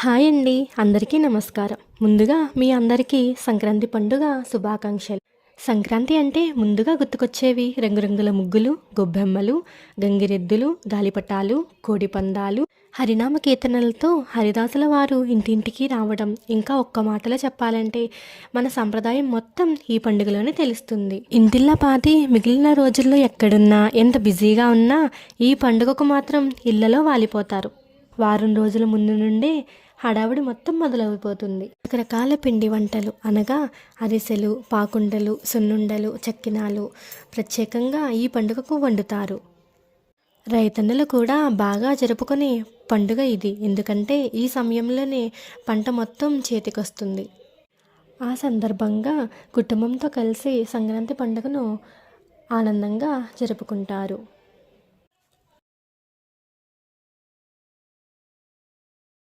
Hi అండి, అందరికీ నమస్కారం. ముందుగా మీ అందరికీ సంక్రాంతి పండుగ శుభాకాంక్షలు. సంక్రాంతి అంటే ముందుగా గుర్తుకొచ్చేవి రంగురంగుల ముగ్గులు, గొబ్బెమ్మలు, గంగిరెద్దులు, గాలిపటాలు, కోడిపందాలు, హరినామ కీర్తనలతో హరిదాసుల వారు ఇంటింటికి రావడం. ఇంకా ఒక్క మాటలో చెప్పాలంటే మన సంప్రదాయం మొత్తం ఈ పండుగలోనే తెలుస్తుంది. ఇంటిల్లా పాతి మిగిలిన రోజుల్లో ఎక్కడున్నా ఎంత బిజీగా ఉన్నా ఈ పండుగకు మాత్రం ఇళ్లలో వాలిపోతారు. వారం రోజుల ముందు నుండే హడావుడి మొత్తం మొదలైపోతుంది. రకరకాల పిండి వంటలు అనగా అరిసెలు, పాకుండలు, సున్నుండలు, చక్కినాలు ప్రత్యేకంగా ఈ పండుగకు వండుతారు. రైతన్నులు కూడా బాగా జరుపుకునే పండుగ ఇది. ఎందుకంటే ఈ సమయంలోనే పంట మొత్తం చేతికొస్తుంది. ఆ సందర్భంగా కుటుంబంతో కలిసి సంక్రాంతి పండుగను ఆనందంగా జరుపుకుంటారు.